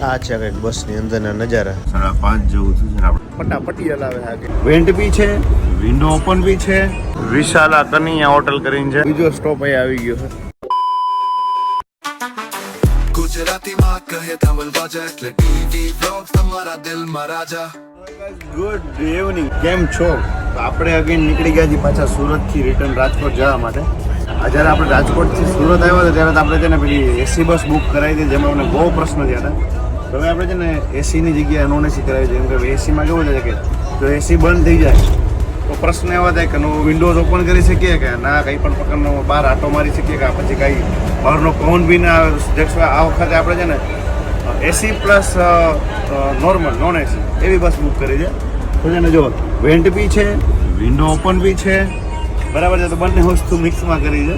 આ છે કંઈક બસની અંદરના નજારા. 5:30 જેવું થયું છે ને આપણે ફટાફટી હલાવે છે. વેન્ટ બી છે, વિન્ડો ઓપન બી છે. વિશાલા કનૈયા હોટલ કરીને છે. બીજો સ્ટોપ અહીં આવી ગયો છે. ગુજરાતીમાં કહે ધવલ વાજા એટલે ટીવી બ્લોગ તમારા દિલમાં રાજા. ગુડ ઇવનિંગ, કેમ છો? તો આપણે અગેન નીકળી ગયા છીએ પાછા સુરતથી રિટર્ન રાજકોટ જવા માટે. જ્યારે આપણે રાજકોટથી સુરત આવ્યા હતા ત્યારે આપણે છે ને પેલી એસી બસ બુક કરાવી હતી, જેમાં અમને બહુ પ્રશ્ન થયા હતા. તો હવે આપણે છે ને એસીની જગ્યાએ નોન એસી કરાવી છે. કેમ કે એસીમાં કેવું છે કે જો એસી બંધ થઈ જાય તો પ્રશ્ન એવા થાય કે વિન્ડોઝ ઓપન કરી શકીએ કે ના, કંઈ પણ પ્રકારનો બહાર આટો મારી શકીએ કે પછી કંઈ બહારનો પવન બી ના આવે. આ વખતે આપણે છે ને એસી પ્લસ નોર્મલ નોન એસી એવી બસ બુક કરી છે. તો છે ને જો વેન્ટ બી છે, વિન્ડો ઓપન બી છે, બરાબર છે. તો બંને વસ્તુ મિક્સમાં કરી છે.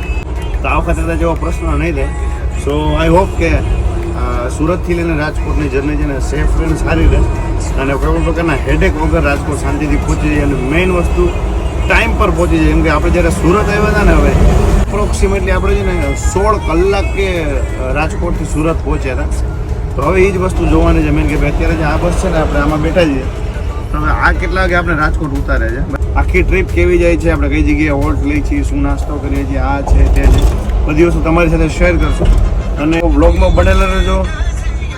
તો આ વખતે જેવો પ્રશ્ન નહીં થાય. સો આઈ હોપ કે સુરતથી લઈને રાજકોટની જર્ની છે ને સેફ અને સારી રહે અને કોઈ પણ પ્રકારના હેડેક વગર રાજકોટ શાંતિથી પહોંચી જાય. અને મેઇન વસ્તુ ટાઈમ પર પહોંચી જાય. કેમ કે આપણે જ્યારે સુરત આવ્યા હતા ને, હવે એપ્રોક્સિમેટલી આપણે છે ને 16 કલાકે રાજકોટથી સુરત પહોંચ્યા હતા. તો હવે એ જ વસ્તુ જોવાની છે મેન કે ભાઈ અત્યારે જે આ બસ છે ને આપણે આમાં બેઠા છીએ તો હવે આ કેટલા વાગે આપણે રાજકોટ ઉતારે છે, આખી ટ્રીપ કેવી જાય છે, આપણે કઈ જગ્યાએ હોલ્ટ લઈ છીએ, શું નાસ્તો કરીએ છીએ, આ છે તે છે, બધી વસ્તુ તમારી સાથે શેર કરશું. અને વ્લોગમાં બનેલા રહેજો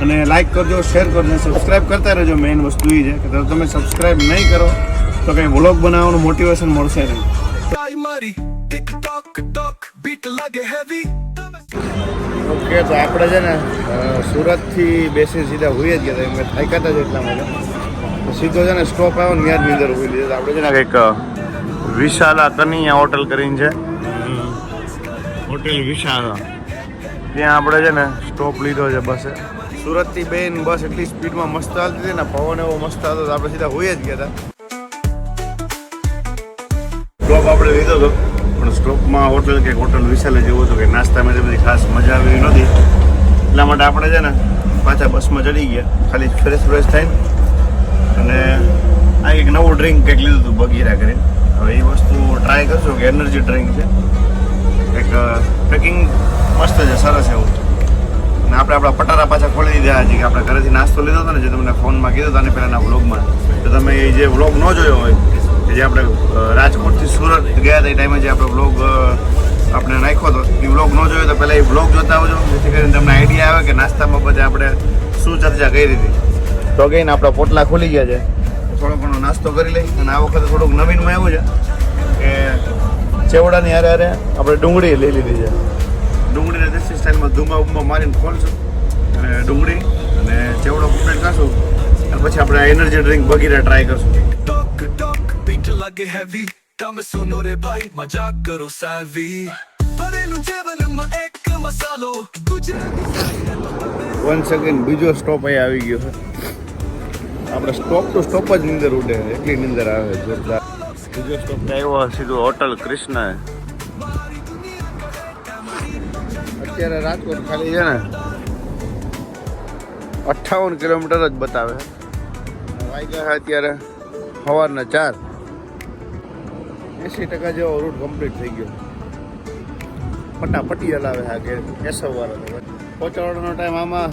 અને લાઈક કરજો, શેર કરજો, સબસ્ક્રાઈબ કરતા રહેજો. મેઇન વસ્તુ એ છે કે તમે સબસ્ક્રાઈબ નહીં કરો તો કંઈ વ્લોગ બનાવવાનું મોટિવેશન મળશે નહીં. ઓકે, તો આપણે છે ને સુરતથી બેસી સીધા હોઈએ જ ગયા. મેં થાક્યા હતા જ એટલા માટે તો સીધો છે ને સ્ટોપ આવ્યો ને યાર અંદર હોઈ લીધો. આપણે છે ને કંઈક વિશાલા કનૈયા હોટલ કરીને છે. હોટેલ વિશાલા, ત્યાં આપણે છે ને સ્ટોપ લીધો છે બસે. સુરતથી બેન બસ એટલી સ્પીડમાં મસ્ત હાલતી હતી ને, પવન એવો મસ્ત હતો તો આપણે સીધા હોઈ જ ગયા હતા. સ્ટોપ આપણે લીધો હતો પણ સ્ટોપમાં હોટલ કે હોટલ વિશાલે જેવું હતું કે નાસ્તામાં એટલી બધી ખાસ મજા આવી નહોતી. એટલા માટે આપણે છે ને પાછા બસમાં ચડી ગયા ખાલી ફ્રેશ થઈને. અને આ એક નવું ડ્રિંક કંઈક લીધું હતું બગીરા કરીને. હવે એ વસ્તુ ટ્રાય કરશું કે એનર્જી ડ્રિંક છે, એક પેકિંગ મસ્ત છે, સરસ એવું. અને આપણે આપણા પટારા પાછા ખોલી દીધા છે કે આપણે ઘરેથી નાસ્તો લીધો હતો ને, જે તમને ફોનમાં કીધું હતા ને પહેલાંના વ્લોગમાં. તો તમે એ જે વ્લોગ ન જોયો હોય કે જે આપણે રાજકોટથી સુરત ગયા હતા એ ટાઈમે જે આપણે વ્લોગ આપણે નાખ્યો હતો એ વ્લોગ ન જોયો તો પહેલાં એ વ્લોગ જોતા આવજો, જેથી કરીને તમને આઈડિયા આવે કે નાસ્તામાં બધે આપણે શું ચર્ચા કરી હતી. તો કહીને આપણા પોટલા ખુલી ગયા છે, થોડો ઘણો નાસ્તો કરી લઈ. અને આ વખતે થોડુંક નવીનમાં એવું છે કે ચેવડાની હારે હારે આપણે ડુંગળી લઈ લીધી છે. ડુંગળીને દેશી સ્ટાઇલમાં ધુમા મારીને ખોલશું અને ડુંગળી અને ચેવડો કમ્પ્લીટ કરશું અને પછી આપણે એનર્જી ડ્રિંક બગીરા ટ્રાય કરશું. લાગે હેવી તમે સુનો રે ભાઈ મજાક કરો સાવી ભરેલું જીવનમાં એક મસાલો ગુજરાતી. વન સેકન્ડ, બીજો સ્ટોપ અહીં આવી ગયો છે. આપણે સ્ટોપ ટુ સ્ટોપ જ નીંદર ઉડે, એટલી નીંદર આવે જોરદાર. બીજો સ્ટોપ આવ્યો સીધું હોટલ કૃષ્ણ. અત્યારે રાજકોટ ખાલી છે ને 58 કિલોમીટર જ બતાવે. વાગ્યા છે અત્યારે સવારના 4. 80% જેવો રૂટ કમ્પ્લીટ થઈ ગયો. ફટાફટી હલાવે છે કે કેશવ વાળો. પહોંચાડવાનો ટાઈમ આમાં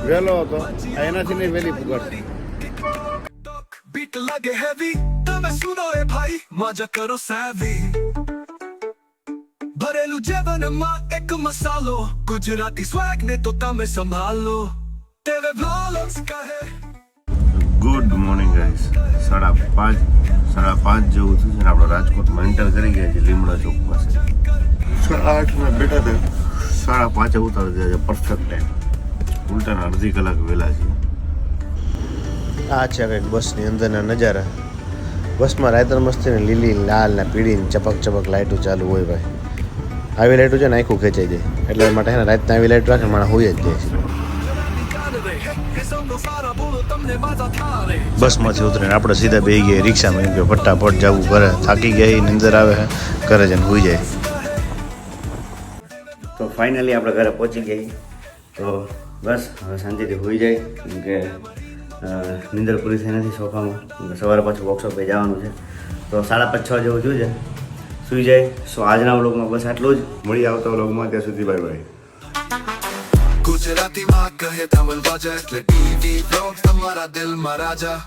વહેલો હતો, એનાથી નહીં વહેલી પુગાડશે. બીટ લાગે હેવી તમે સુનો એ ભાઈ મજા કરો સાવી ભરેલું જીવનમાં એક મસાલો ગુજરાતી સ્વેગ ને તો તમે સંભાલો. તેવે બ્લોગ્સ કહે ગુડ મોર્નિંગ ગાઈસ. 5:30 જેવું થયું છે ને આપણે રાજકોટમાં એન્ટર કરી ગયા છે લીમડા ચોક પાસે. 8:30 બેઠા હતા, 5:30 ઉતારી દીધા છે પરફેક્ટ ટાઈમ. ઉલટાના અડધી કલાક વહેલા છે. આ છે કંઈક બસની અંદરના નજારા. બસમાં રાયતર મસ્તી ને લીલી, લાલ ને પીળી ને ચપક ચપક લાઇટો ચાલુ હોય ભાઈ. આવી લાઇટો છે ને આખું ખેંચાઈ જાય, એટલે માટે છે ને રાતના આવી લાઇટ રાખે માણસ હોઈ જ જાય છે. બસમાંથી ઉતરીને આપણે સીધા બેસી ગયા રિક્ષામાં. એમ કે ફટાફટ જવું ઘરે, થાકી ગયા, નીંદર આવે છે, ઘરે જઈને હોઈ જાય. તો ફાઇનલી આપણે ઘરે પહોંચી ગઈ. તો બસ હવે શાંતિથી હોઈ જાય. કેમ કે નીંદર પૂરી થઈ નથી સોફામાં. સવારે પાછું વર્કશોપે જવાનું છે. તો 5:30-6 જેવું થયું છે, સૂઈ જાય. સો આજના વ્લોગમાં બસ આટલું જ. મળી આવતા વ્લોગમાં, ત્યાં સુધી બાય બાય. ગુજરાતીમાં કહે ધવલ બાજા એટલે ટીવી બ્લોગ તમારા દિલમાં રાજા